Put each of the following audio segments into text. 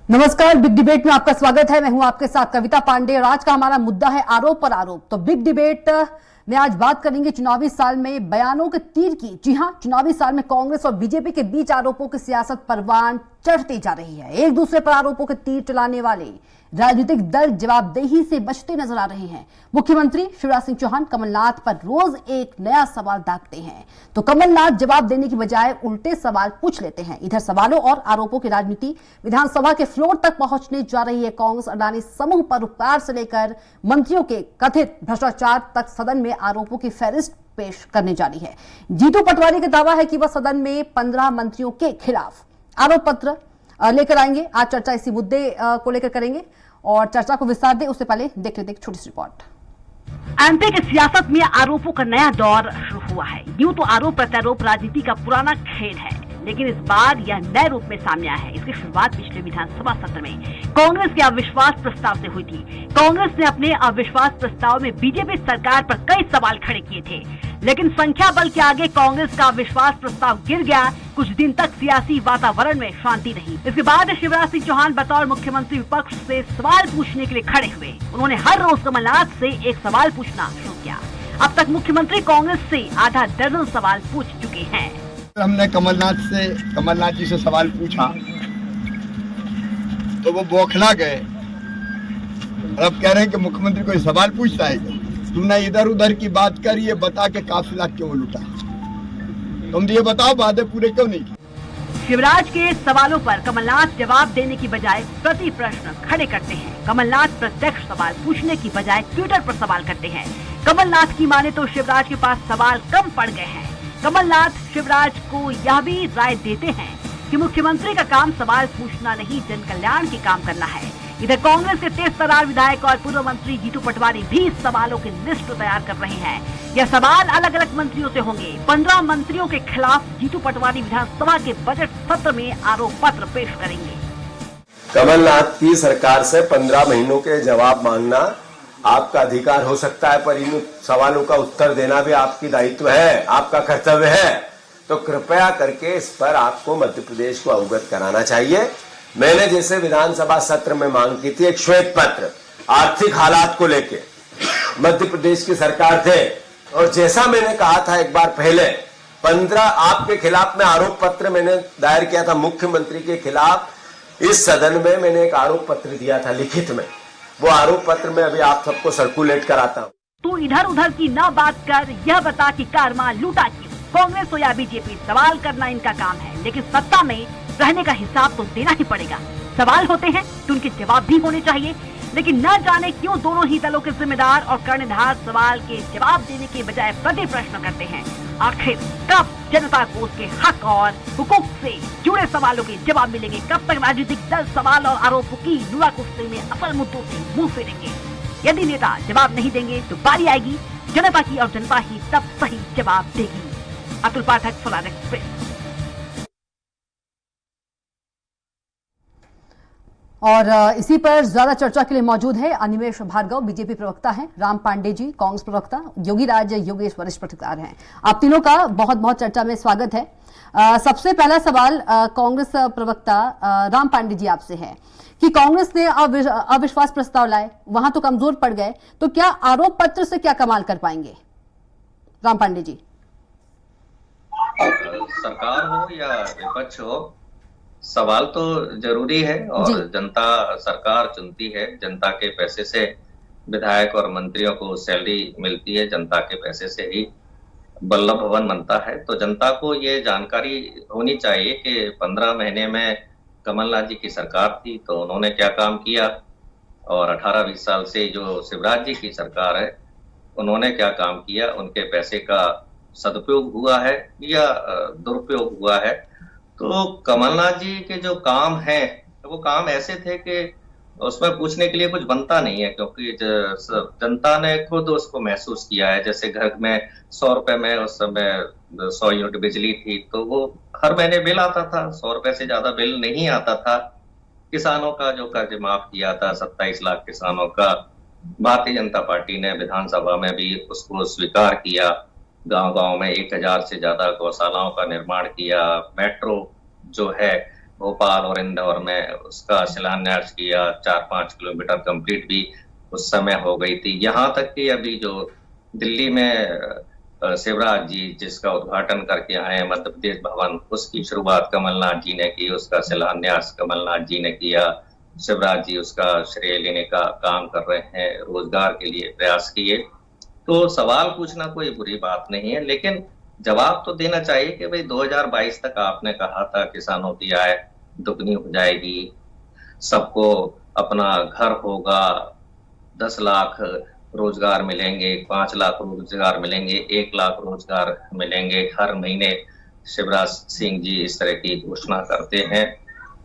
नमस्कार, big debate में आपका स्वागत है। मैं हूं आपके साथ कविता पांडे और आज का हमारा मुद्दा है आरोप पर आरोप। तो बिग डिबेट में आज बात करेंगे चुनावी साल में बयानों के तीर की। जी हां, चुनावी साल में कांग्रेस और बीजेपी के बीच आरोपों की सियासत परवान चढ़ती जा रही है। एक दूसरे पर आरोपों के तीर चलाने वाले राजनीतिक दल जवाबदेही से बचते नजर आ रहे हैं। मुख्यमंत्री शिवराज सिंह चौहान कमलनाथ पर रोज एक नया सवाल दागते हैं, तो कमलनाथ जवाब देने की बजाय उल्टे सवाल पूछ लेते हैं। इधर सवालों और आरोपों की राजनीति विधानसभा के फ्लोर तक पहुंचने जा रही है। कांग्रेस अडानी समूह पर उपकार से लेकर मंत्रियों के कथित भ्रष्टाचार तक सदन में आरोपों की फहरिस्त पेश करने जा रही है। जीतू पटवारी का दावा है कि वह सदन में 15 मंत्रियों के खिलाफ आरोप पत्र लेकर आएंगे। आज चर्चा इसी मुद्दे को लेकर करेंगे और चर्चा को विस्तार दे उससे पहले देख लेते एक छोटी सी रिपोर्ट। एमपी की सियासत में आरोपों का नया दौर शुरू हुआ है। यूं तो आरोप प्रत्यारोप राजनीति का पुराना खेल है, लेकिन इस बार यह नए रूप में सामने आया है। इसकी शुरुआत पिछले विधानसभा सत्र में कांग्रेस के अविश्वास प्रस्ताव से हुई थी। कांग्रेस ने अपने अविश्वास प्रस्ताव में बीजेपी सरकार पर कई सवाल खड़े किए थे, लेकिन संख्या बल के आगे कांग्रेस का अविश्वास प्रस्ताव गिर गया। कुछ दिन तक सियासी वातावरण में शांति रही। इसके बाद शिवराज सिंह चौहान बतौर मुख्यमंत्री विपक्ष से सवाल पूछने के लिए खड़े हुए। उन्होंने हर रोज कमलनाथ से एक सवाल पूछना शुरू किया। अब तक मुख्यमंत्री कांग्रेस से आधा दर्जन सवाल पूछ चुके हैं। हमने कमलनाथ जी से सवाल पूछा तो वो बौखला गए। अब कह रहे हैं कि मुख्यमंत्री कोई सवाल पूछता है क्या? तूने इधर उधर की बात कर, ये बता के काफिला क्यों लुटा? तुम ये बताओ, वादे पूरे क्यों नहीं किए? शिवराज के सवालों पर कमलनाथ जवाब देने की बजाय प्रति प्रश्न खड़े करते हैं। कमलनाथ प्रत्यक्ष सवाल पूछने की बजाय ट्विटर पर सवाल करते हैं। कमलनाथ की माने तो शिवराज के पास सवाल कम पड़ गए हैं। कमलनाथ शिवराज को यह भी राय देते हैं कि मुख्यमंत्री का काम सवाल पूछना नहीं, जन कल्याण के काम करना है। इधर कांग्रेस के तेज तर्रार विधायक और पूर्व मंत्री जीतू पटवारी भी सवालों की लिस्ट तैयार कर रहे हैं। यह सवाल अलग अलग मंत्रियों से होंगे। 15 मंत्रियों के खिलाफ जीतू पटवारी विधानसभा के बजट सत्र में आरोप पत्र पेश करेंगे। कमलनाथ की सरकार से 15 महीनों के जवाब मांगना आपका अधिकार हो सकता है, पर इन सवालों का उत्तर देना भी आपकी दायित्व है, आपका कर्तव्य है। तो कृपया करके इस पर आपको मध्य प्रदेश को अवगत कराना चाहिए। मैंने जैसे विधानसभा सत्र में मांग की थी एक श्वेत पत्र आर्थिक हालात को लेके, मध्य प्रदेश की सरकार थे, और जैसा मैंने कहा था एक बार पहले 15 आपके खिलाफ में आरोप पत्र मैंने दायर किया था मुख्यमंत्री के खिलाफ। इस सदन में मैंने एक आरोप पत्र दिया था लिखित में, वो आरोप पत्र में अभी आप सबको सर्कुलेट कराता हूँ। तू इधर उधर की ना बात कर, यह बता कि कारमां लूटा क्यों? कांग्रेस हो या बीजेपी, सवाल करना इनका काम है, लेकिन सत्ता में रहने का हिसाब तो देना ही पड़ेगा। सवाल होते हैं तो उनके जवाब भी होने चाहिए, लेकिन न जाने क्यों दोनों ही दलों के जिम्मेदार और कर्णधार सवाल के जवाब देने के बजाय प्रति प्रश्न करते हैं। आखिर कब जनता को उसके हक और हुकूक से जुड़े सवालों के जवाब मिलेंगे? कब तक राजनीतिक दल सवाल और आरोपों की नुराकुश्ती में असल मुद्दों से मुंह फेरेंगे? यदि नेता जवाब नहीं देंगे तो बारी आएगी जनता की, और जनता ही तब सही जवाब देगी। अतुल पाठक, सोलार एक्सप्रेस। और इसी पर ज्यादा चर्चा के लिए मौजूद है अनिमेष भार्गव, बीजेपी प्रवक्ता हैं, राम पांडे जी कांग्रेस प्रवक्ता, योगीराज योगेश वरिष्ठ पत्रकार हैं। आप तीनों का बहुत बहुत चर्चा में स्वागत है। सबसे पहला सवाल कांग्रेस प्रवक्ता राम पांडे जी आपसे है कि कांग्रेस ने अविश्वास प्रस्ताव लाए, वहां तो कमजोर पड़ गए, तो क्या आरोप पत्र से क्या कमाल कर पाएंगे? राम पांडे जी। सरकार हो या विपक्ष हो, सवाल तो जरूरी है, और जनता सरकार चुनती है। जनता के पैसे से विधायक और मंत्रियों को सैलरी मिलती है, जनता के पैसे से ही बल्लभ भवन बनता है। तो जनता को ये जानकारी होनी चाहिए कि 15 महीने में कमलनाथ जी की सरकार थी तो उन्होंने क्या काम किया, और 18-20 साल से जो शिवराज जी की सरकार है उन्होंने क्या काम किया। उनके पैसे का सदुपयोग हुआ है या दुरुपयोग हुआ है। तो कमलनाथ जी के जो काम हैं वो काम ऐसे थे कि उसमें पूछने के लिए कुछ बनता नहीं है, क्योंकि जनता ने खुद उसको महसूस किया है। जैसे घर में 100 रुपए में उस समय 100 यूनिट बिजली थी, तो वो हर महीने बिल आता था, 100 रुपए से ज्यादा बिल नहीं आता था। किसानों का जो कर्ज माफ किया था 27 लाख किसानों का, भारतीय जनता पार्टी ने विधानसभा में भी उसको स्वीकार किया। गांव-गांव में 1000 से ज्यादा गौशालाओं का निर्माण किया। मेट्रो जो है भोपाल और इंदौर में उसका शिलान्यास किया। 4-5 किलोमीटर कंप्लीट भी उस समय हो गई थी। यहाँ तक कि अभी जो दिल्ली में शिवराज जी जिसका उद्घाटन करके आए मध्य प्रदेश भवन, उसकी शुरुआत कमलनाथ जी ने की, उसका शिलान्यास कमलनाथ जी ने किया। शिवराज जी उसका श्रेय लेने का काम कर रहे हैं, रोजगार के लिए प्रयास किए। तो सवाल पूछना कोई बुरी बात नहीं है, लेकिन जवाब तो देना चाहिए कि भाई 2022 तक आपने कहा था किसानों की आय दुगनी हो जाएगी, सबको अपना घर होगा, 10 लाख रोजगार मिलेंगे, 5 लाख रोजगार मिलेंगे, 1 लाख रोजगार मिलेंगे हर महीने। शिवराज सिंह जी इस तरह की घोषणा करते हैं,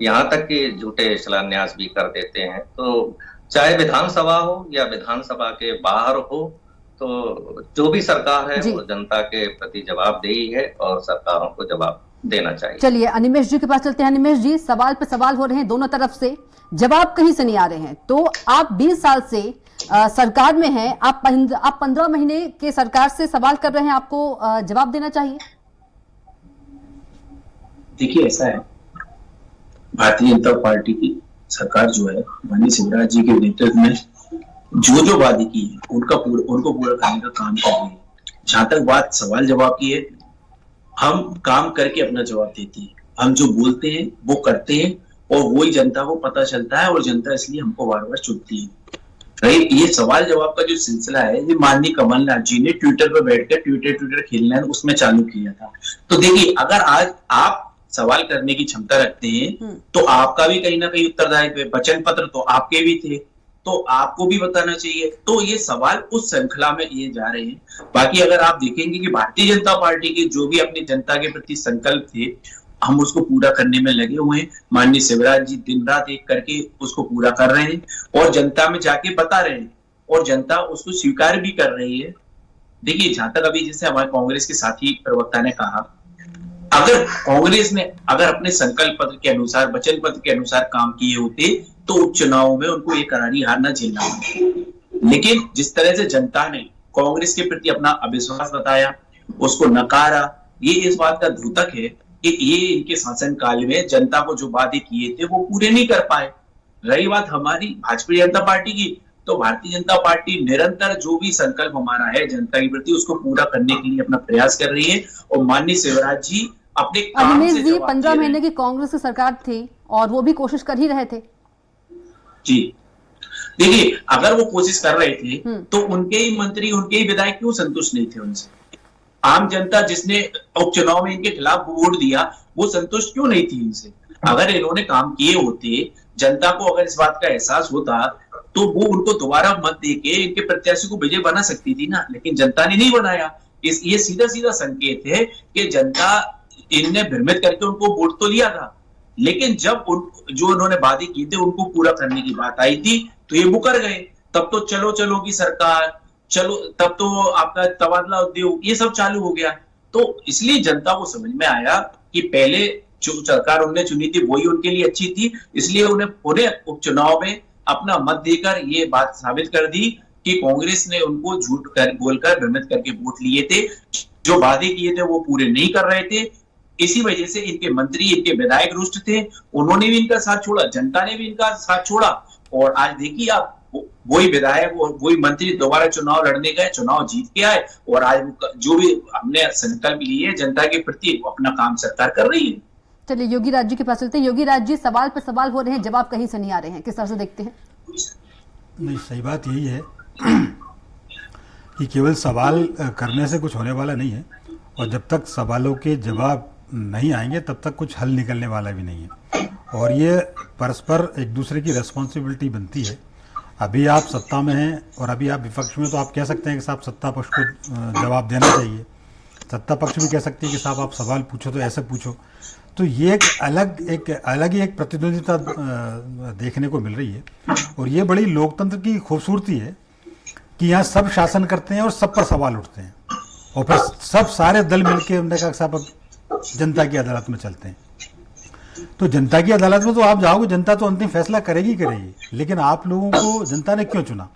यहाँ तक कि झूठे शिलान्यास भी कर देते हैं। तो चाहे विधानसभा हो या विधानसभा के बाहर हो, तो जो भी सरकार है वो जनता के प्रति जवाबदेही है और सरकारों को जवाब देना चाहिए। चलिए अनिमेष जी के पास चलते हैं। अनिमेष जी, सवाल पे सवाल हो रहे हैं दोनों तरफ से, जवाब कहीं से नहीं आ रहे हैं। तो आप 20 साल से सरकार में हैं, आप 15 महीने के सरकार से सवाल कर रहे हैं, आपको जवाब देना चाहिए। देखिए ऐसा है, भारतीय जनता पार्टी की सरकार जो है माननीय शिवराज जी के नेतृत्व में जो वादे की है उनको पूरा करने का काम कर रही है। जहां तक बात सवाल जवाब की है, हम काम करके अपना जवाब देते हैं, हम जो बोलते हैं वो करते हैं और वही जनता को पता चलता है और जनता इसलिए हमको बार बार चुनती है। ये सवाल जवाब का जो सिलसिला है ये माननीय कमलनाथ जी ने ट्विटर पर बैठकर ट्विटर खेलना है उसमें चालू किया था। तो देखिए, अगर आज आप सवाल करने की क्षमता रखते हैं तो आपका भी कहीं ना कहीं उत्तरदायित्व है। वचन पत्र तो आपके भी थे, तो आपको भी बताना चाहिए। तो ये सवाल उस श्रृंखला में ये जा रहे हैं। बाकी अगर आप देखेंगे कि भारतीय जनता पार्टी के जो भी अपनी जनता के प्रति संकल्प थे, हम उसको पूरा करने में लगे हुए हैं। माननीय शिवराज जी दिन रात एक करके उसको पूरा कर रहे हैं और जनता में जाके बता रहे हैं और जनता उसको स्वीकार भी कर रही है। देखिए, जहां तक अभी जैसे हमारे कांग्रेस के साथी प्रवक्ता ने कहा, अगर कांग्रेस ने अपने संकल्प पत्र के अनुसार, वचन पत्र के अनुसार काम किए होते तो उपचुनाव में उनको ये करारी हार न झेलना होता। लेकिन जिस तरह से जनता ने कांग्रेस के प्रति अपना अविश्वास बताया, उसको नकारा, ये इस बात का द्योतक है कि ये इनके शासनकाल में जनता को जो वादे किए थे वो पूरे नहीं कर पाए। रही बात हमारी भारतीय जनता पार्टी की, तो भारतीय जनता पार्टी निरंतर जो भी संकल्प हमारा है जनता के प्रति उसको पूरा करने के लिए अपना प्रयास कर रही है और माननीय शिवराज जी अपने काम से जवाब 15 महीने की कांग्रेस की सरकार थी और वो भी कोशिश कर ही रहे थे। जी देखिए, अगर वो कोशिश कर रहे थे तो उनके ही मंत्री, उनके ही विधायक क्यों संतुष्ट नहीं थे उनसे? आम जनता जिसने उपचुनाव में इनके खिलाफ वोट दिया वो संतुष्ट क्यों नहीं थी इनसे? अगर इन्होंने काम किए होते, जनता को अगर इस बात का एहसास होता तो वो उनको दोबारा मत देके इनके प्रत्याशी को विजय बना सकती थी ना, लेकिन जनता ने नहीं बनाया। ये सीधा सीधा संकेत है कि जनता इनने भ्रमित करके उनको वोट तो लिया था, लेकिन जब जो उन्होंने वादे किए थे उनको पूरा करने की बात आई थी तो ये मुकर गए। तब तो चलो की सरकार, चलो तब तो आपका तबादला उद्योग, ये सब चालू हो गया। तो इसलिए जनता को समझ में आया कि पहले जो सरकार उन्होंने चुनी थी वही उनके लिए अच्छी थी, इसलिए उन्हें पूरे उपचुनाव में अपना मत देकर ये बात साबित कर दी कि कांग्रेस ने उनको झूठ बोलकर भ्रमित करके वोट लिए थे, जो वादे किए थे वो पूरे नहीं कर रहे थे। इसी वजह से इनके मंत्री, इनके विधायक रुष्ट थे, उन्होंने भी इनका साथ छोड़ा, जनता ने भी इनका साथ छोड़ा और आज देखिए आप वही विधायक और वही मंत्री दोबारा चुनाव लड़ने गए, चुनाव जीत के आए और आज जो भी हमने संकल्प लिए जनता के प्रति अपना काम सरकार कर रही है। चलिए योगी राज जी के पास चलते हैं। योगी राज जी, सवाल पे सवाल हो रहे हैं, जवाब कहीं से नहीं आ रहे हैं, किस तरह से देखते हैं? नहीं, सही बात यही है कि केवल सवाल करने से कुछ होने वाला नहीं है और जब तक सवालों के जवाब नहीं आएंगे तब तक कुछ हल निकलने वाला भी नहीं है और ये परस्पर एक दूसरे की रिस्पॉन्सिबिलिटी बनती है। अभी आप सत्ता में हैं और अभी आप विपक्ष में, तो आप कह सकते हैं कि साहब सत्ता पक्ष को जवाब देना चाहिए, सत्ता पक्ष भी कह सकती है कि साहब आप सवाल पूछो तो ऐसे पूछो। तो ये एक अलग ही एक प्रतिद्वंदिता देखने को मिल रही है और ये बड़ी लोकतंत्र की खूबसूरती है कि यहाँ सब शासन करते हैं और सब पर सवाल उठते हैं और फिर सब सारे दल मिलकर उन्होंने कहा साहब अब जनता की अदालत में चलते हैं। तो जनता की अदालत में तो आप जाओगे, जनता तो अंतिम फैसला करेगी, लेकिन आप लोगों को जनता ने क्यों चुना?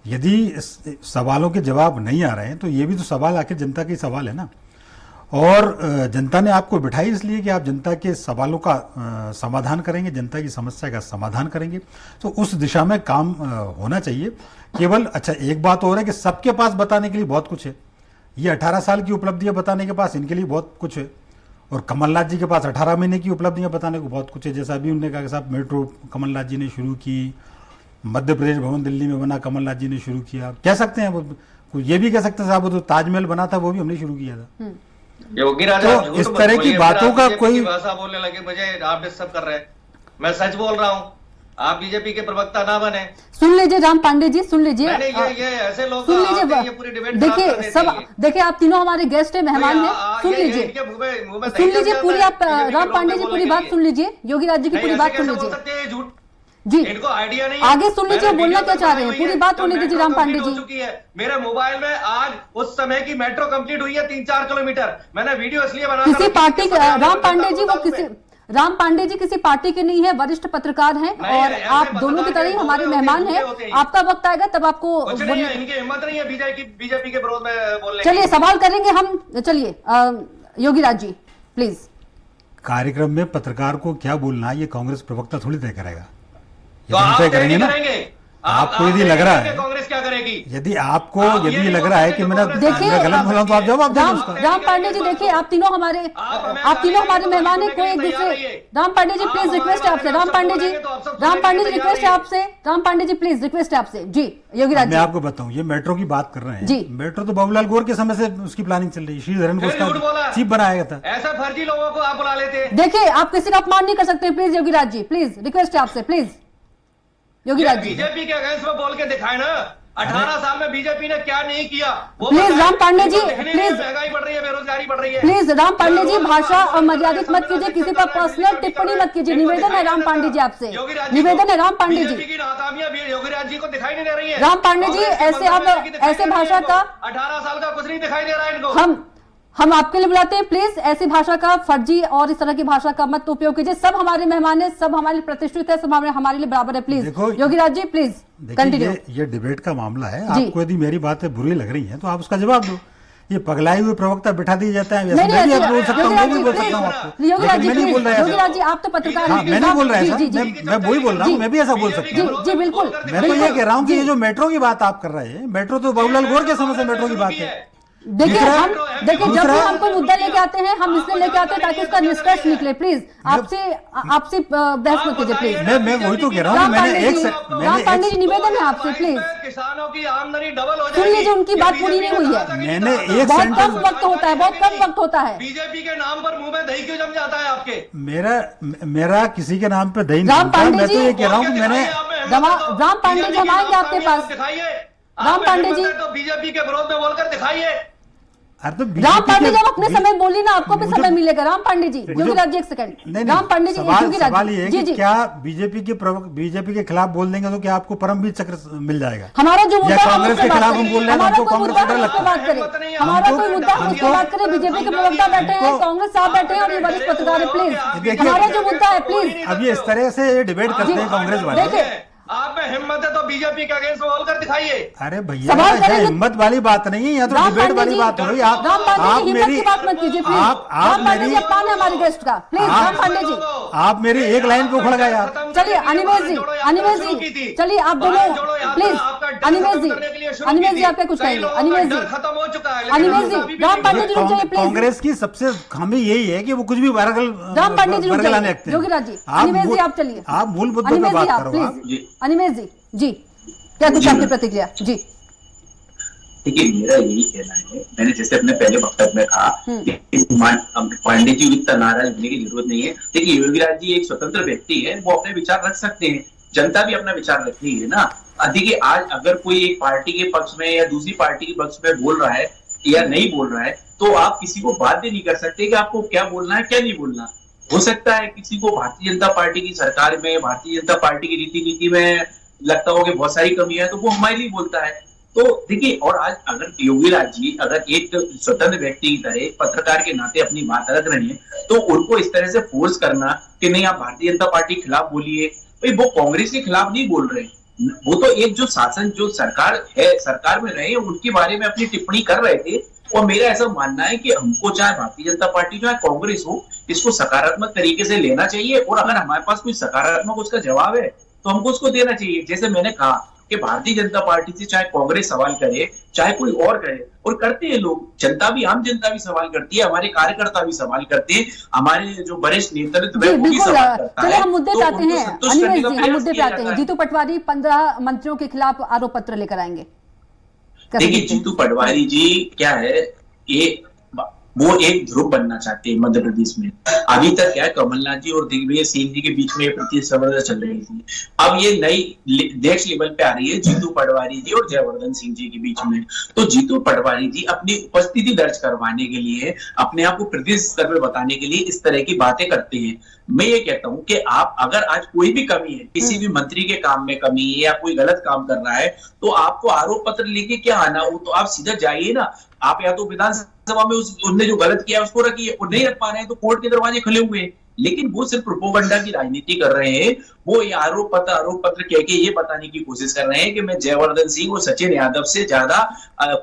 यदि सवालों के जवाब नहीं आ रहे हैं तो ये भी तो सवाल आखिर जनता के सवाल है ना। और जनता ने आपको बिठाई इसलिए कि आप जनता के सवालों का समाधान करेंगे, जनता की समस्या का समाधान करेंगे। तो उस दिशा में काम होना चाहिए। केवल अच्छा एक बात और है कि सबके पास बताने के लिए बहुत कुछ है। ये 18 साल की उपलब्धियां बताने के पास इनके लिए बहुत कुछ है, और कमलनाथ जी के पास 18 महीने की उपलब्धियां बताने को बहुत कुछ है। जैसा अभी उन्होंने कहा कि साहब मेट्रो कमलनाथ जी ने शुरू की, मध्य प्रदेश भवन दिल्ली में बना कमलनाथ जी ने शुरू किया, कह सकते हैं वो ये भी कह सकते हैं साहब वो तो ताजमहल बना था वो भी हमने शुरू किया था। योगी राज तो आप झूठ इस मत तरह की बोलिए, बातों फिर का आप कोई- बीजेपी की भाषा बोलने लगे, मुझे आप डिस्टर्ब कर रहे हैं। मैं सच बोल रहा हूँ, आप बीजेपी के प्रवक्ता ना बने। सुन लीजिए राम पांडे जी, सुन लीजिए, नहीं, ये ऐसे लोग सुन आके ये पूरी लीजिए। डिबेट देखिए सब, देखिए आप तीनों हमारे गेस्ट हैं, मेहमान हैं, सुन लीजिए, सुन लीजिए पूरी, आप राम पांडे जी पूरी बात सुन लीजिए, योगी राज जी की पूरी बात सुन लीजिए झूठ जी। इनको आइडिया नहीं है। आगे सुन लीजिए, मैंने बोलना वीडियो क्या चाह रहे हैं, बनाई हुई पूरी बात है, होने तो दीजिए मेट्रो राम पांडे कंप्लीट जी। हो चुकी है। मेरे मोबाइल में आज उस समय की मेट्रो कंप्लीट हुई है 3-4 किलोमीटर। मैंने वीडियो इसलिए बना किसी पार्टी राम पांडे जी, वो किसी राम पांडे जी किसी पार्टी के नहीं है, वरिष्ठ पत्रकार हैं और आप दोनों की तरह ही हमारे मेहमान हैं। आपका वक्त आएगा तब आपको कुछ नहीं है, इनकी हिम्मत नहीं है बीजेपी के विरोध में बोलने की। चलिए सवाल करेंगे हम। चलिए योगी राज जी प्लीज। कार्यक्रम में पत्रकार को क्या बोलना है ये कांग्रेस प्रवक्ता थोड़ी तय करेगा, ये तो तो हम आप तय तय करेंगे नहीं ना। करेंगे। आपको यदि लग रहा है, कांग्रेस क्या करेगी? यदि आपको आप ये यदि नहीं लग बोल रहा है सकते कि कि मैं देखिए, गलत बोला तो आप जवाब दे दो उसका। राम पांडे जी देखिए, आप तीनों हमारे मेहमान हैं, कोई एक दूसरे। राम पांडे जी प्लीज रिक्वेस्ट है आपसे, राम पांडे जी, राम पांडे जी रिक्वेस्ट है आपसे, राम पांडे जी प्लीज रिक्वेस्ट है आपसे जी। योगी राज मैं जी आपको बताऊं, ये मेट्रो की बात कर रहे हैं जी। मेट्रो तो बाबूलाल गौर के समय से उसकी प्लानिंग चल रही है, श्रीधरन को फिर झूठ बोला। उसका चीफ बनाया गया था। ऐसा फर्जी लोगों को आप बुला लेते हैं। देखिए, आप किसी का अपमान नहीं कर सकते please Yogi Raj ji, please request है आपसे, प्लीज योगी राज जी। बीजेपी के अगेंस्ट में बोल के दिखाए ना, 18 साल में बीजेपी ने क्या नहीं किया वो प्लीज बताएं। राम पांडे जी, इनको दिखने नहीं है, प्लीज। महंगाई बढ़ रही है, बेरोजगारी बढ़ रही है। प्लीज राम पांडे जी भाषा और मर्यादित मत कीजिए, किसी पर पर्सनल टिप्पणी मत कीजिए, निवेदन है राम पांडे जी आपसे, निवेदन है राम पांडे जी। बीजेपी की नाकामियां भी योगी राज जी को दिखाई नहीं दे रही है। राम पांडे जी, ऐसे आप ऐसे भाषा का 18 साल का कुछ नहीं दिखाई दे रहा है इनको। हम आपके लिए बुलाते हैं, प्लीज ऐसी भाषा का, फर्जी और इस तरह की भाषा का मत उपयोग कीजिए। सब हमारे मेहमान हैं, सब हमारे लिए प्रतिष्ठित है, सब हमारे लिए बराबर है। प्लीज देखो, योगी राज जी प्लीज कंटिन्यू। ये डिबेट का मामला है, जी। आपको यदि मेरी बातें बुरी लग रही हैं तो आप उसका जवाब दो। ये पगलाए हुए प्रवक्ता बिठा दिए जाते हैं, नहीं, मैं भी ऐसे- आप बोल सकता हूँ, योगी मैं राज भी जी, बोल प्लीज। सकता हूँ आपको, योगी राज जी लेकिन मैं नहीं बोल प्लीज, रहा योगी राज जी है। आप तो पत्रकार हाँ, हैं, मैं नहीं बोल रहा जी, है जी, साहब, जी, मैं वही बोल रहा हूँ, मैं भी ऐसा बोल सकता जी हूँ। जी बिल्कुल। मैं तो ये कह रहा हूँ कि ये जो मेट्रो की बात आप कर रहे हैं, मेट्रो तो बाबूलाल गौर के समय से मेट्रो की बात है। देखिए दूसरा- हम देखिए जब भी दूसरा- हम कोई मुद्दा लेके आते हैं, हम इसलिए लेके आते हैं ताकि उसका निष्कर्ष निकले। प्लीज आपसे बहस मत कीजिए प्लीज। मैं वही तो कह रहा हूँ, राम मैंने पांडे एक जी, से- राम पांडे जी निवेदन है आपसे प्लीज किसानों की आमदनी डबल हो सुन लीजिए, उनकी बात पूरी नहीं हुई है। मैंने एक बहुत सेंटेंस- कम वक्त होता है, बहुत कम वक्त होता है। बीजेपी के नाम पर मुंह में दही क्यों जम जाता है आपके? मेरा किसी के नाम पे दही नहीं राम बनता, पांडे मैं तो जी- ये कह रहा हूँ कि मैंने राम पांडे जी हम आएंगे आपके पास। दिखाइए राम पांडे जी- तो बीजेपी के विरोध में बोलकर दिखाइए। अरे तो राम पांडे जी के- आप अपने समय बोलिए ना, आपको भी मुझे- समय मिलेगा। राम पांडे जी, योगी राज जी एक सेकंड, नहीं, राम पांडे जी, सवाल योगी राज सवाल ये है जी कि जी। क्या बीजेपी के खिलाफ बोल देंगे तो क्या आपको परमवीर चक्र मिल जाएगा? हमारा जो मुद्दा या है, हम कांग्रेस उस के पर खिलाफ बात हम करें। बोल रहे हैं, हमारा हमको कोई कांग्रेस मुद्दा का है, डर उस पर लगता बात है। करें। हमारा कोई मुद्दा है, उस पर बात करें। बीजेपी के प्रवक्ता बैठे हैं, कांग्रेस साहब बैठे हैं और ये वरिष्ठ पत्रकार है। प्लीज देखिए- हमारा जो मुद्दा है प्लीज। अब ये इस तरह से डिबेट करते हैं कांग्रेस वाले। देखिए, आप में हिम्मत है तो बीजेपी के अगेंस्ट बोलकर दिखाइए। अरे भैया, सवाल ये करेंगे- हिम्मत वाली बात नहीं है, यहाँ तो राम डिबेट पांडे वाली जी, बात हो रही है। राम पांडे जी हिम्मत की बात मत कीजिए प्लीज। आप राम पांडे जी मेरी अपमान है हमारे गेस्ट का, प्लीज राम पांडे जी। आप मेरी एक लाइन पे उखड़ गए आप। चलिए अनिमेश जी, अनिमेश जी, चलिए आप दोनों प्लीज। अनिमेश जी, अनिमेश जी आप क्या कुछ कहेंगे? अनिमेश जी, खत्म हो चुका है। अनिमेश जी, राम पांडे जी रुक जाइए प्लीज। कांग्रेस की सबसे खामी यही है कि वो कुछ भी राम पांडे जी रुक लाने जाइए। लगते हैं। योगी राज जी, अनिमेश जी आप चलिए। आप मूल मुद्दों पे अनिमेश जी बात आप करो आप। प्लीज। अनिमेश जी क्या कुछ आपकी प्रतिक्रिया जी? देखिए, मेरा यही कहना है, मैंने जैसे अपने पहले वक्तव्य में कहा कि पांडे जी इतना नाराज होने की जरूरत नहीं है। देखिए, योगी राज जी एक स्वतंत्र व्यक्ति है, वो अपने विचार रख सकते हैं, जनता भी अपना विचार रखती है ना। देखिए, आज अगर कोई एक पार्टी के पक्ष में या दूसरी पार्टी के पक्ष में बोल रहा है या नहीं बोल रहा है, तो आप किसी को बाध्य नहीं कर सकते कि आपको क्या बोलना है क्या नहीं बोलना। हो सकता है किसी को भारतीय जनता पार्टी की सरकार में, भारतीय जनता पार्टी की रीति नीति में लगता हो कि बहुत सारी कमी है, तो वो हमारे लिए बोलता है। तो देखिए, और आज अगर योगी राज जी अगर एक स्वतंत्र व्यक्ति की तरह पत्रकार के नाते अपनी बात रख रहे हैं, तो उनको इस तरह से फोर्स करना कि नहीं आप भारतीय जनता पार्टी के खिलाफ बोलिए, भाई वो कांग्रेस के खिलाफ नहीं बोल रहे, वो तो एक जो शासन जो सरकार है, सरकार में रहे, उनके बारे में अपनी टिप्पणी कर रहे थे और मेरा ऐसा मानना है कि हमको चाहे भारतीय जनता पार्टी चाहे कांग्रेस हो, इसको सकारात्मक तरीके से लेना चाहिए, और अगर हमारे पास कोई सकारात्मक उसका जवाब है तो हमको उसको देना चाहिए। जैसे मैंने कहा कि भारतीय जनता पार्टी से चाहे कांग्रेस सवाल करे, चाहे कोई और करे, और करते हैं लोग, जनता भी, आम जनता भी सवाल करती है, हमारे कार्यकर्ता भी सवाल करते हैं, हमारे जो वरिष्ठ नेतृत्व है वो भी सवाल करता है। चलो हम मुद्दे पे आते हैं, संतुष्ट करने अनिमेष का जी, हम प्रयास मुद्दे पे किया आते हैं। जाता है। जीतू पटवारी 15 मंत्रियों के खिलाफ आरोप पत्र लेकर आएंगे, कैसे देखिए, देखते हैं? जीतू पटवारी जी क्या है, ये वो एक ध्रुव बनना चाहते हैं मध्य प्रदेश में। अभी तक क्या है, कमलनाथ जी और दिग्विजय सिंह जी के बीच में प्रतिस्पर्धा चल रही थी, अब ये नई देश लेवल पे आ रही है जीतू पटवारी जी और जयवर्धन सिंह जी के बीच में। तो जीतू पटवारी जी अपनी उपस्थिति दर्ज करवाने के लिए, अपने आप को प्रदेश स्तर पर बताने के लिए इस तरह की बातें करते हैं। मैं ये कहता हूं कि आप अगर आज कोई भी कमी है, किसी भी मंत्री के काम में कमी है या कोई गलत काम कर रहा है, तो आपको आरोप पत्र लेके क्या आना, वो तो आप सीधा जाइए ना। आप या तो विधानसभा में उनने जो गलत किया उसको रखिए, और नहीं रख पा रहे हैं तो कोर्ट के दरवाजे खुले हुए हैं। लेकिन वो सिर्फ प्रोपोगंडा की राजनीति कर रहे हैं। वो ये आरोप पत्र कह के ये बताने की कोशिश कर रहे हैं कि मैं जयवर्धन सिंह और सचिन यादव से ज्यादा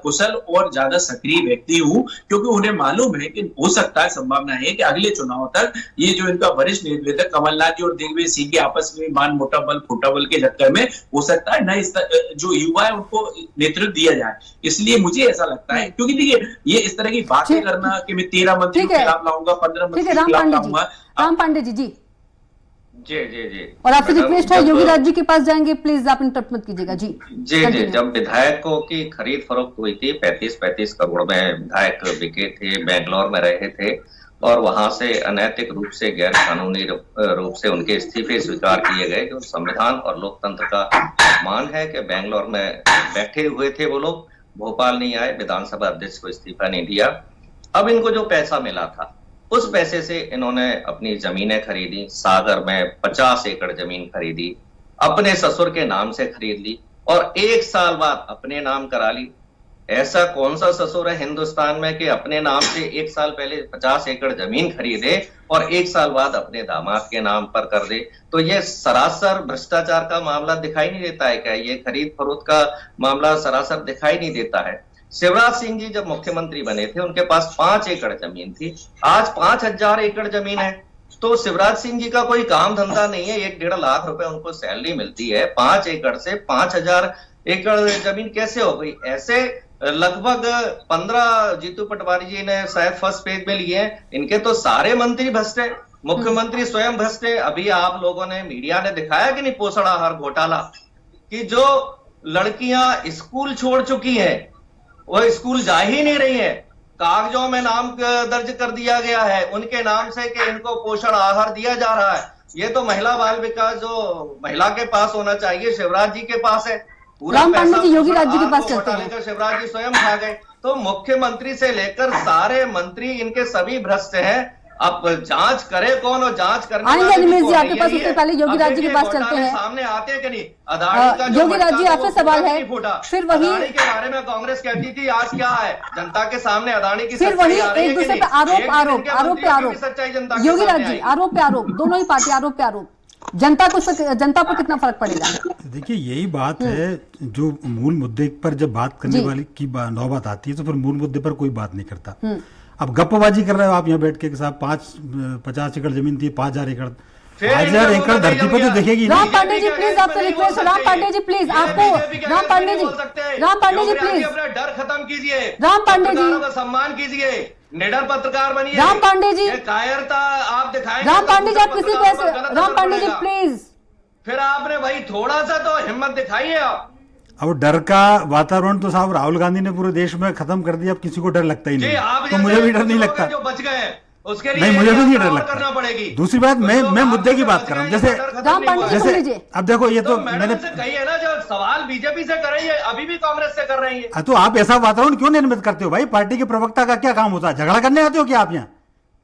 कुशल और ज्यादा सक्रिय व्यक्ति हूं, क्योंकि उन्हें मालूम है कि हो सकता है, संभावना है कि अगले चुनाव तक ये जो इनका वरिष्ठ नेतृत्व कमलनाथ जी और दिग्विजय सिंह के आपस में मान मोटाबल फुटाबल के चक्कर में हो सकता है नए जो युवा है उनको नेतृत्व दिया जाए। इसलिए मुझे ऐसा लगता है, क्योंकि देखिए ये इस तरह की बातें करना कि मैं 13 मंत्रियों के खिलाफ लाऊंगा, 15 मंत्रियों के खिलाफ लाऊंगा। राम पांडे जी जी। और आपसे रिक्वेस्ट है, योगी राज जी के पास जाएंगे, प्लीज आप इंटरप्ट मत कीजिएगा। जी जी। जब विधायकों की खरीद फरोख्त हुई थी, 35 करोड़ में विधायक बिके थे, बेंगलोर में रहे थे, और वहां से अनैतिक रूप से, गैर कानूनी रूप से उनके इस्तीफे स्वीकार किए गए, जो संविधान और लोकतंत्र का अपमान है कि बेंगलोर में बैठे हुए थे वो लोग, भोपाल नहीं आए, विधानसभा अध्यक्ष को इस्तीफा नहीं दिया। अब इनको जो पैसा मिला था उस पैसे से इन्होंने अपनी जमीनें खरीदी। सागर में 50 एकड़ जमीन खरीदी, अपने ससुर के नाम से खरीद ली, और 1 साल बाद अपने नाम करा ली। ऐसा कौन सा ससुर है हिंदुस्तान में कि अपने नाम से 1 साल पहले 50 एकड़ जमीन खरीदे और 1 साल बाद अपने दामाद के नाम पर कर दे? तो ये सरासर भ्रष्टाचार का मामला दिखाई नहीं देता है क्या? ये खरीद फरोख्त का मामला सरासर दिखाई नहीं देता है? शिवराज सिंह जी जब मुख्यमंत्री बने थे, उनके पास 5 एकड़ जमीन थी, आज 5000 एकड़ जमीन है। तो शिवराज सिंह जी का कोई काम धंधा नहीं है, 1-1.5 लाख रुपए उनको सैलरी मिलती है, 5 एकड़ से 5000 एकड़ जमीन कैसे हो गई? ऐसे लगभग 15 जीतू पटवारी जी ने शायद फर्स्ट पेज में लिए हैं। इनके तो सारे मंत्री भ्रष्ट है, मुख्यमंत्री स्वयं भ्रष्ट है। अभी आप लोगों ने, मीडिया ने दिखाया कि नहीं, पोषण आहार घोटाला, कि जो लड़कियां स्कूल छोड़ चुकी हैं वो स्कूल जा ही नहीं रही है, कागजों में नाम दर्ज कर दिया गया है उनके नाम से कि इनको पोषण आहार दिया जा रहा है। ये तो महिला बाल विकास जो महिला के पास होना चाहिए, शिवराज जी के पास है। राम पांडे जी योगी राज जी के पास चलते हैं। शिवराज जी स्वयं खा गए। तो मुख्यमंत्री से लेकर सारे मंत्री इनके सभी भ्रष्ट हैं। अब जांच करे कौन, और जांच करने आएंगे अनिमेष जी आपके पास, उससे पहले योगी राज जी के पास चलते हैं। सामने आते हैं कि नहीं? अदानी का योगी राज जी आपसे सवाल है, फिर वही अदानी के बारे में कांग्रेस कहती थी, आज क्या है? जनता के सामने अदानी की फिर वही एक दूसरे पे आरोप पे आरोप। योगी राज जी आरोप पे आरोप, दोनों ही पार्टी आरोप पे आरोप। जनता पर कितना फर्क पड़ेगा? देखिए यही बात है, जो मूल मुद्दे पर जब बात करने वाली की नौबत आती है तो फिर मूल मुद्दे पर कोई बात नहीं करता। अब गप्पबाजी कर रहे हो आप यहाँ बैठ के साहब, 50 एकड़ जमीन थी, 5000 एकड़, 5000 एकड़ धरती पर तो देखेगी। राम पांडे जी प्लीज, आपसे रिक्वेस्ट, राम पांडे जी प्लीज, आपको राम पांडे जी प्लीज, अपना डर खत्म कीजिए, राम पांडे जी का सम्मान कीजिए, निडर पत्रकार बनिए। राम पांडे जी, कायरता आप दिखाएंगे। राम पांडे जी आप किसी को ऐसे, राम पांडे जी प्लीज, फिर आपने भाई थोड़ा सा तो हिम्मत दिखाइए आप। अब डर का वातावरण तो साहब राहुल गांधी ने पूरे देश में खत्म कर दिया, अब किसी को डर लगता ही नहीं, तो मुझे भी डर नहीं लगता। जो बच गए उसके लिए नहीं, मुझे भी नहीं डर करना पड़ेगी। लगता। दूसरी बात, मैं मुद्दे की बात कर रहा हूँ, जैसे अब देखो ये तो मैंने कही है ना, जो सवाल बीजेपी से कर रही है अभी भी कांग्रेस से कर रही है। तो आप ऐसा वातावरण क्यों निर्मित करते हो भाई? पार्टी के प्रवक्ता का क्या काम होता है? झगड़ा करने आते हो क्या आप यहाँ?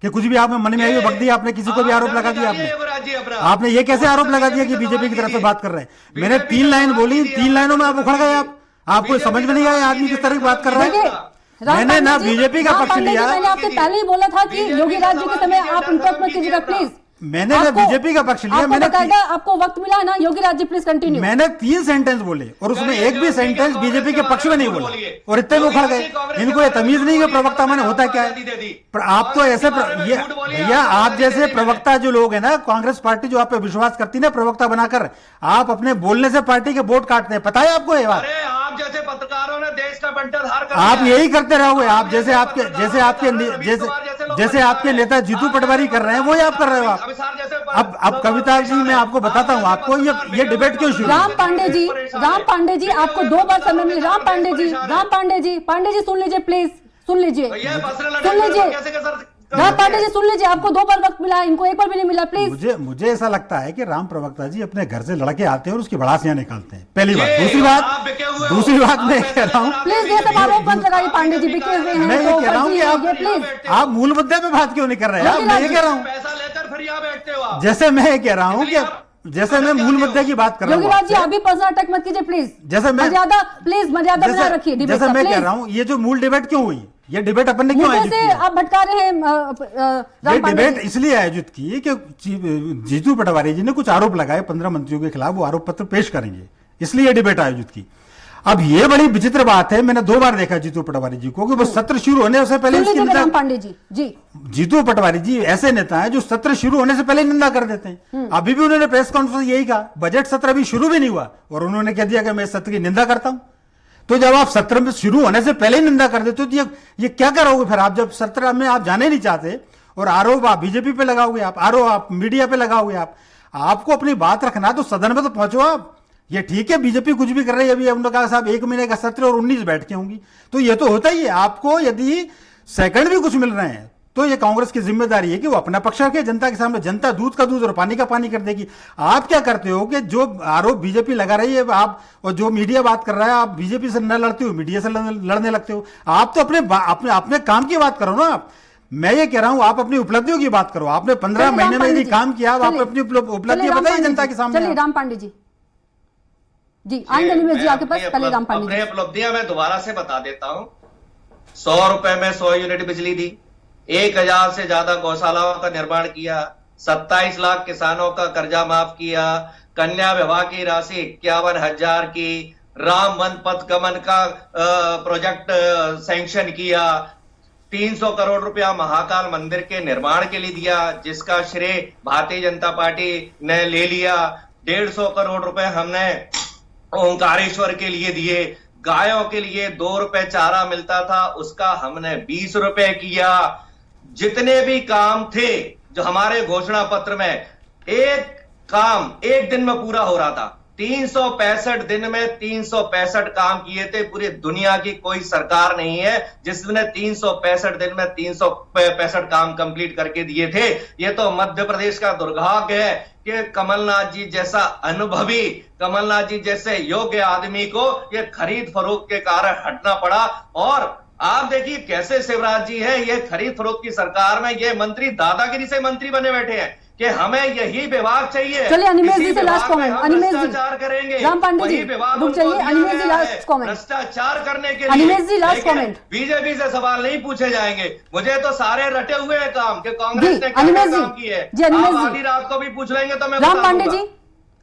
कि कुछ भी आप में मन में आई बक दिया आपने, किसी को भी आरोप लगा दिया आपने ये कैसे आरोप लगा दिया कि बीजेपी की तरफ से बात कर रहे हैं? मैंने 3 लाइन बोली, 3 लाइनों में आप उखड़ गए। आपको समझ में नहीं आया आदमी किस तरह की बात कर रहा है? मैंने ना बीजेपी का पक्ष लिया। मैंने आपसे पहले ही बोला था कि योगी राज जी के समय आप इंटरप्ट मत कीजिएगा प्लीज। मैंने ना बीजेपी का पक्ष लिया, मैंने आपको वक्त मिला है ना योगी राज जी, प्लीज कंटिन्यू। मैंने 3 सेंटेंस बोले और उसमें एक भी सेंटेंस बीजेपी के पक्ष में नहीं बोला और इतने में उखड़ गए। इनको ये तमीज नहीं कि प्रवक्ता माने होता क्या है। आप तो ऐसे भैया, आप जैसे प्रवक्ता जो लोग हैं ना, कांग्रेस पार्टी जो आप पे विश्वास करती है ना प्रवक्ता बनाकर, आप अपने बोलने से पार्टी के वोट काटते हैं, पता है आपको ये बात? आप जैसे पत्रकारों ने देश का बंटवारा कर आप यही करते रहोगे। आप जैसे आपके नेता जीतू पटवारी कर रहे हैं वही आप कर रहे हो। आप अब कविता जी मैं आपको बताता हूँ, आपको ये डिबेट क्यों शुरू? राम पांडे जी आपको 2 बार समय मिले। राम पांडे जी सुन लीजिए प्लीज, सुन लीजिए राम पांडे जी सुन लीजिए, आपको 2 बार वक्त मिला है, इनको 1 बार भी नहीं मिला प्लीज। मुझे ऐसा लगता है कि राम प्रवक्ता जी अपने घर से लड़के आते हैं और उसकी भड़ासियां निकालते हैं, पहली बात। दूसरी बात मैं कह रहा हूँ, प्लीज ये सब आरोप बंद लगाइए। पांडे जी बिके हुए हैं, मैं ये कह रहा हूँ कि प्लीज आप मूल मुद्दे पे बात क्यों नहीं कर रहे हैं? मैं ये कह रहा हूँ, पैसा लेकर फिर यहाँ बैठते हो आप। जैसे मैं ये कह रहा हूँ कि जैसे मैं मूल मुद्दे की बात कर रहा हूँ, योगी राज जी अभी पर्सनल अटैक मत कीजिए प्लीज। जैसे मैं मर्यादा बना रखिए डिबेट जैसे का, मैं प्लीज। कह रहा हूँ, ये जो मूल डिबेट क्यों हुई, ये डिबेट अपन ने क्यों आयोजित किया? आप भटका रहे हैं ये राम पांडे डिबेट इसलिए आयोजित की कि जीतू पटवारी जी ने कुछ आरोप लगाए 15 मंत्रियों के खिलाफ, वो आरोप पत्र पेश करेंगे, इसलिए ये डिबेट आयोजित की। अब ये बड़ी विचित्र बात है, मैंने 2 बार देखा जीतू पटवारी जी को कि वो सत्र शुरू होने से पहले उसकी निंदा। राम पांडे जी जीतू पटवारी जी ऐसे नेता हैं जो सत्र शुरू होने से पहले निंदा कर देते हैं। अभी भी उन्होंने प्रेस कॉन्फ्रेंस यही कहा, बजट सत्र अभी शुरू भी नहीं हुआ और उन्होंने कह दिया कि मैं सत्र की निंदा करता हूं। तो जब आप सत्र में शुरू होने से पहले ही निंदा कर देते हो तो ये क्या करोगे फिर आप? जब सत्र में आप जाने नहीं चाहते और आरोप आप बीजेपी पे लगाओगे, आप मीडिया पे लगाओगे, आपको अपनी बात रखना तो सदन में तो पहुंचो आप। ये ठीक है बीजेपी कुछ भी कर रही है, अभी उन्होंने कहा साहब 1 महीने का सत्र और 19 बैठकें होंगी, तो ये तो होता ही है। आपको यदि सेकंड भी कुछ मिल रहे हैं तो ये कांग्रेस की जिम्मेदारी है कि वो अपना पक्ष रखे जनता के सामने। जनता दूध का दूध और पानी का पानी कर देगी। आप क्या करते हो कि जो आरोप बीजेपी लगा रही है आप, और जो मीडिया बात कर रहा है, आप बीजेपी से न लड़ते हो, मीडिया से लड़ने लगते हो। आप तो अपने काम की बात करो ना। मैं ये कह रहा हूं आप अपनी उपलब्धियों की बात करो। आपने 15 महीने में यदि काम किया, आप अपनी उपलब्धियां बताइए जनता के सामने। चलिए राम पांडे जी आएंगे अनिमेश जी आपके पास। पहले राम पांडे जी। अपनी उपलब्धियां मैं दोबारा से बता देता हूं। 100 रुपए में 100 यूनिट बिजली दी, 1000 से ज्यादा गौशालाओं का निर्माण किया, 27 लाख किसानों का कर्जा माफ किया, कन्या विवाह की राशि 51,000 की, राम वन पथ गमन का प्रोजेक्ट सैंक्शन किया, 300 करोड़ रुपया महाकाल मंदिर के निर्माण के लिए दिया, जिसका श्रेय भारतीय जनता पार्टी ने ले लिया। 150 करोड़ रुपए हमने ओंकारेश्वर के लिए दिए। गायों के लिए 2 रुपए चारा मिलता था, उसका हमने 20 रुपए किया। जितने भी काम थे जो हमारे घोषणा पत्र में, एक काम 1 दिन में पूरा हो रहा था। 365 दिन में 365 काम किए थे। पूरी दुनिया की कोई सरकार नहीं है जिसने 365 दिन में 365 काम कंप्लीट करके दिए थे। ये तो मध्य प्रदेश का दुर्भाग्य है कि कमलनाथ जी जैसा अनुभवी, कमलनाथ जी जैसे योग्य आदमी को ये खरीद फरोख्त के कारण हटना पड़ा। और आप देखिए कैसे शिवराज जी है, ये खरीद फरोख्त की सरकार में ये मंत्री दादागिरी से मंत्री बने बैठे हैं कि हमें यही विभाग चाहिए। चलिए अनिमेश जी से लास्ट कमेंट। अनिमेश जी करेंगे, राम पांडे जी रुक जाइए। अनिमेश जी लास्ट कमेंट। भ्रष्टाचार करने के लिए अनिमेश जी लास्ट कमेंट। बीजेपी से सवाल नहीं पूछे जाएंगे। मुझे तो सारे रटे हुए हैं काम कि कांग्रेस ने क्या काम किए हैं। आधी रात को भी पूछ लेंगे तो मैं राम पांडे जी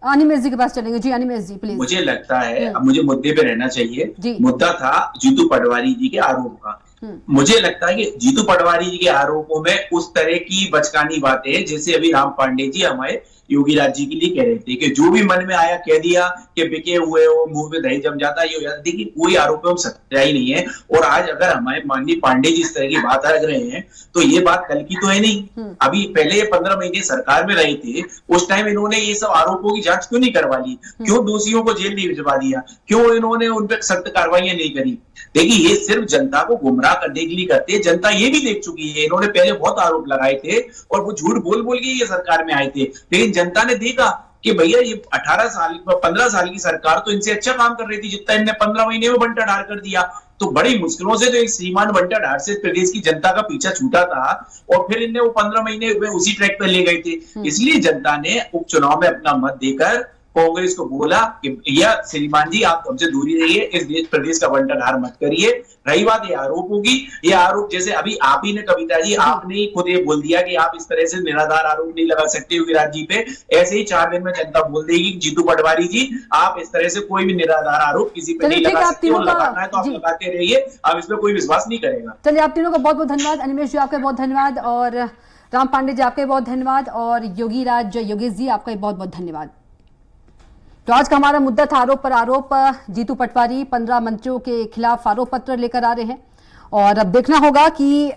अनिमेश जी के पास चलेंगे। जी अनिमेश जी प्लीज। मुझे लगता है अब मुझे मुद्दे पे रहना चाहिए। मुद्दा था जीतू पटवारी जी के आरोप का। मुझे लगता है कि जीतू पटवारी जी के आरोपों में उस तरह की बचकानी बातें जैसे अभी राम पांडे जी हमारे योगी राज जी के लिए कह रहे थे कि जो भी मन में आया कह दिया कि बिके हुए हो, मुंह में दही जम जाता है। देखिए कोई आरोप में सच्चाई नहीं है। और आज अगर हमारे माननीय पांडे जी इस तरह की बात रख रहे हैं तो ये बात कल की तो है नहीं। अभी पहले ये 15 महीने सरकार में रहे थे, उस टाइम इन्होंने ये सब आरोपों की जांच क्यों नहीं करवा ली? क्यों दोषियों को जेल नहीं भिजवा दिया? क्यों इन्होंने उन पर सख्त कार्रवाई नहीं करी? देखिए ये सिर्फ जनता को गुमराह करने के लिए करते हैं। जनता ये भी देख चुकी है, इन्होंने पहले बहुत आरोप लगाए थे और वो झूठ बोल बोल के ये सरकार में आए थे। लेकिन जनता ने देखा कि भैया ये 15 साल की सरकार तो इनसे अच्छा काम कर रही थी जितना इनने 15 महीने में बंटा ढार कर दिया। तो बड़ी मुश्किलों से जो श्रीमान बंटा ढार से प्रदेश की जनता का पीछा छूटा था और फिर इनने वो 15 महीने में उसी ट्रैक पे ले गए थे। इसलिए जनता ने उपचुनाव में अपना मत देकर कांग्रेस को बोला कि भैया श्रीमान जी आप हमसे दूरी रहिए, इस देश प्रदेश का बंटनहार मत करिए। रही बात ये आरोपों की, ये आरोप जैसे अभी आप ही ने कविता जी आपने ही खुद ये बोल दिया कि आप इस तरह से निराधार आरोप नहीं लगा सकते युवराज जी पे, ऐसे ही 4 दिन में जनता बोल देगी जीतू पटवारी जी आप इस तरह से कोई भी निराधार आरोप किसी पे नहीं लगा सकते, और लगाना है तो आप लगाते रहिए, अब इसमें कोई विश्वास नहीं करेगा। चलिए आप तीनों का बहुत बहुत धन्यवाद। अनिमेश जी आपका बहुत धन्यवाद, और राम पांडे जी आपका बहुत धन्यवाद, और योगेश जी आपका बहुत बहुत धन्यवाद। तो आज का हमारा मुद्दा था आरोप पर आरोप। जीतू पटवारी 15 मंत्रियों के खिलाफ आरोप पत्र लेकर आ रहे हैं, और अब देखना होगा कि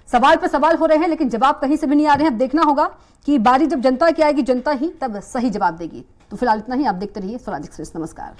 सवाल पर सवाल हो रहे हैं लेकिन जवाब कहीं से भी नहीं आ रहे हैं। अब देखना होगा कि बारी जब जनता की आएगी, जनता ही तब सही जवाब देगी। तो फिलहाल इतना ही। आप देखते रहिए स्वराज एक्सप्रेस। नमस्कार।